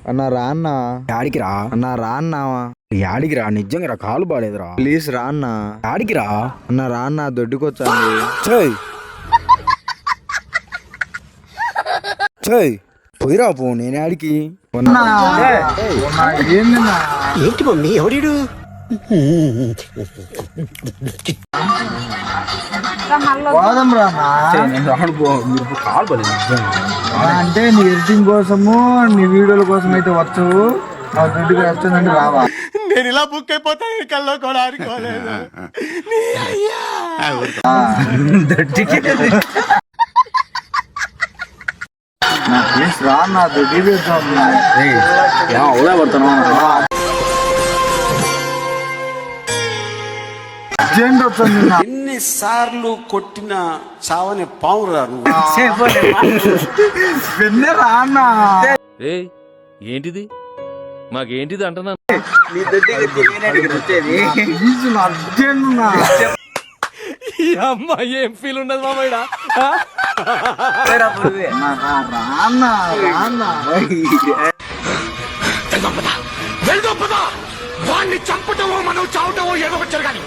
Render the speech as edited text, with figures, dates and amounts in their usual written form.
అన్నా రా అన్నా. యాడికి రా అన్నా రా అన్నా. యాడికి రా, నిజంగా రా, కాలు బాగాలేదురా. ప్లీజ్ రా అన్నా. యాడికి రా అన్నా రా అన్నా, దొడ్డుకొచ్చాండి. చెయ్ చెయ్ పోయిరా పో, నేను యాడికి. ఏంటి మమ్మీ ఎవడీడు? పోదాం రా అన్నా. కాలు బాగాలేదు నిజంగా. అంటే నీ ఎడిటింగ్ కోసము నీ వీడియోల కోసం అయితే వచ్చావు, నా దొడ్డుకి వస్తుందంటే రావా. నేను ఇలా బుక్ అయిపోతాను కల్లో కూడా ఆడుకోలేదు. ప్లీజ్ రా అన్నా, దొడ్డి అవునా పడుతున్నా అర్జెంట్ వచ్చింది. ఎన్నిసార్లు కొట్టిన చావని పాము రాను. రా అన్నా. ఏంటిది మాకేంటిది అంటున్నా. అర్జెంట్ ఈ అమ్మాయి ఏం ఫీల్ ఉండదు మామయ్య. వాడిని చంపటమో మనం చావటమో ఏదో వచ్చారు కానీ